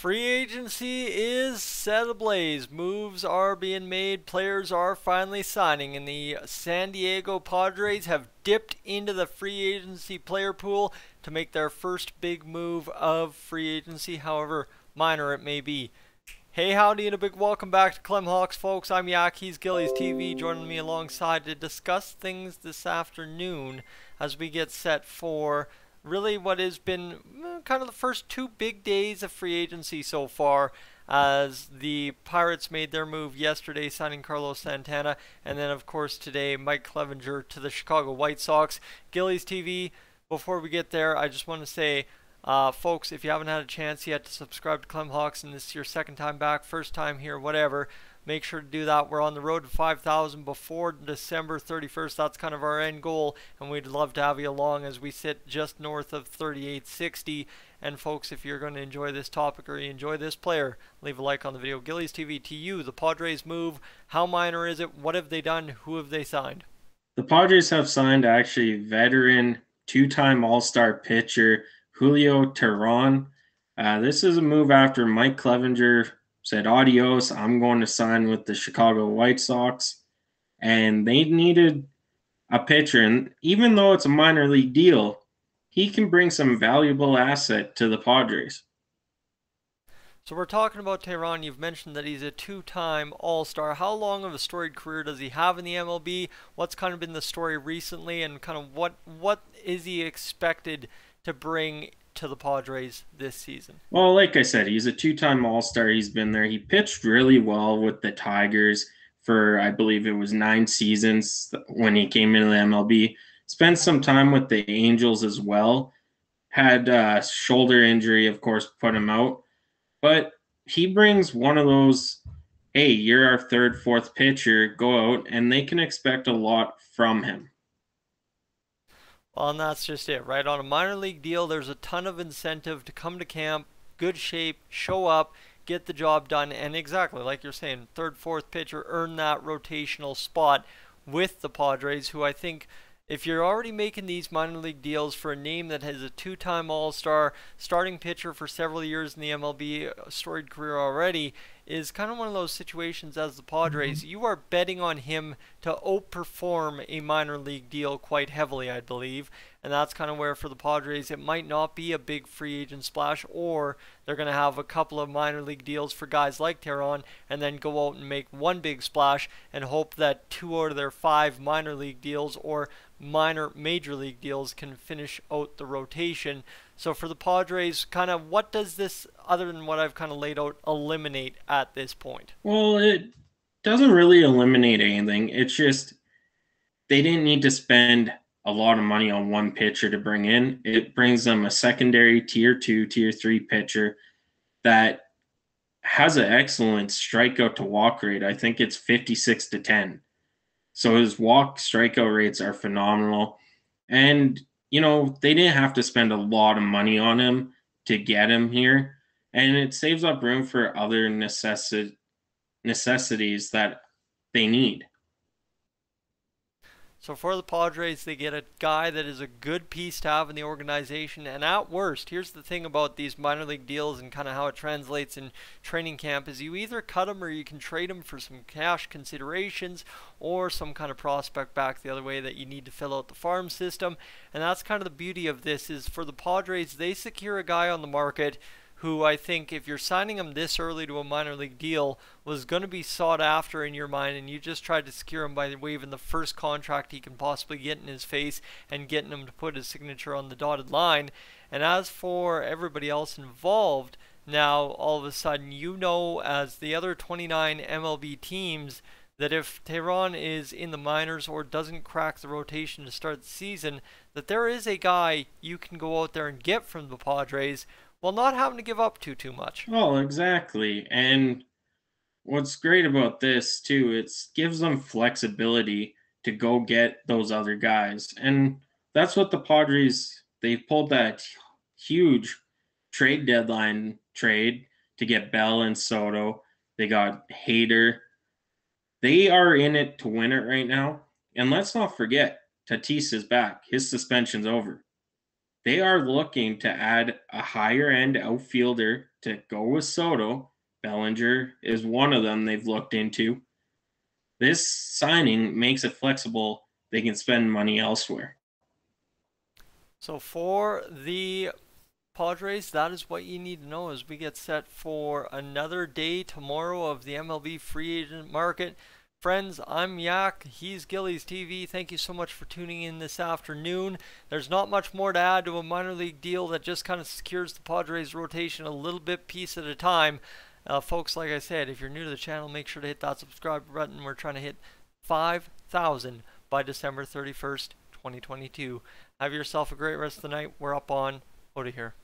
Free agency is set ablaze. Moves are being made. Players are finally signing. And the San Diego Padres have dipped into the free agency player pool to make their first big move of free agency, however minor it may be. Hey, howdy, and a big welcome back to Clem Hawks, folks. I'm Yak, he's Gillies TV, joining me alongside to discuss things this afternoon as we get set for really what has been kind of the first two big days of free agency so far, as the Pirates made their move yesterday, signing Carlos Santana, and then of course today Mike Clevenger to the Chicago White Sox. Gillies TV, before we get there, I just want to say, folks, if you haven't had a chance yet to subscribe to Clem Hawks and this is your second time back, first time here, whatever, make sure to do that. We're on the road to 5,000 before December 31st. That's kind of our end goal, and we'd love to have you along as we sit just north of 3860. And folks, if you're going to enjoy this topic or you enjoy this player, leave a like on the video. Gillies TV, to you, the Padres move. How minor is it? What have they done? Who have they signed? The Padres have signed actually veteran two-time All-Star pitcher Julio Tehran. This is a move after Mike Clevenger said, adios, I'm going to sign with the Chicago White Sox. And they needed a pitcher. And even though it's a minor league deal, he can bring some valuable asset to the Padres. So we're talking about Tehran. You've mentioned that he's a two-time All-Star. How long of a storied career does he have in the MLB? What's kind of been the story recently, and kind of what is he expected to bring to the Padres this season? Well, like I said, he's a two-time All-Star. He's been there. He pitched really well with the Tigers for, I believe it was 9 seasons when he came into the MLB. Spent some time with the Angels as well. Had a shoulder injury, of course, put him out. But he brings one of those, hey, you're our third, fourth pitcher, go out, and they can expect a lot from him. Well, and that's just it, right? On a minor league deal, there's a ton of incentive to come to camp, good shape, show up, get the job done, and exactly like you're saying, third, fourth pitcher, earn that rotational spot with the Padres, who I think, if you're already making these minor league deals for a name that has a two-time All-Star, starting pitcher for several years in the MLB, a storied career already, is kind of one of those situations as the Padres. You are betting on him to outperform a minor league deal quite heavily, I believe. And that's kind of where for the Padres it might not be a big free agent splash, or they're going to have a couple of minor league deals for guys like Tehran and then go out and make one big splash and hope that 2 out of their 5 minor league deals or major league deals can finish out the rotation. So for the Padres, kind of what does this, other than what I've kind of laid out, eliminate at this point? Well, it doesn't really eliminate anything. It's just they didn't need to spend a lot of money on one pitcher to bring in. It brings them a secondary tier 2, tier 3 pitcher that has an excellent strikeout to walk rate. I think it's 56-10. So his walk strikeout rates are phenomenal. And, they didn't have to spend a lot of money on him to get him here. And it saves up room for other necessities that they need. So for the Padres, they get a guy that is a good piece to have in the organization. And at worst, here's the thing about these minor league deals and kind of how it translates in training camp, is you either cut him or you can trade him for some cash considerations or some kind of prospect back the other way that you need to fill out the farm system. And that's kind of the beauty of this, is for the Padres, they secure a guy on the market who I think, if you're signing him this early to a minor league deal, was going to be sought after in your mind, and you just tried to secure him by waving the first contract he can possibly get in his face and getting him to put his signature on the dotted line. And as for everybody else involved, now all of a sudden, as the other 29 MLB teams, that if Tehran is in the minors or doesn't crack the rotation to start the season, that there is a guy you can go out there and get from the Padres while not having to give up too much. Well, exactly. And what's great about this, too, it gives them flexibility to go get those other guys. And that's what the Padres, they pulled that huge trade deadline trade to get Bell and Soto. They got Hader. They are in it to win it right now. And let's not forget, Tatis is back. His suspension's over. They are looking to add a higher end outfielder to go with Soto. Bellinger is one of them they've looked into. This signing makes it flexible. They can spend money elsewhere. So for the Padres, that is what you need to know as we get set for another day tomorrow of the MLB free agent market. Friends, I'm Yak. He's Gillies TV. Thank you so much for tuning in this afternoon. There's not much more to add to a minor league deal that just kind of secures the Padres rotation a little bit piece at a time. Folks, like I said, if you're new to the channel, make sure to hit that subscribe button. We're trying to hit 5,000 by December 31st, 2022. Have yourself a great rest of the night. We're up on out of here.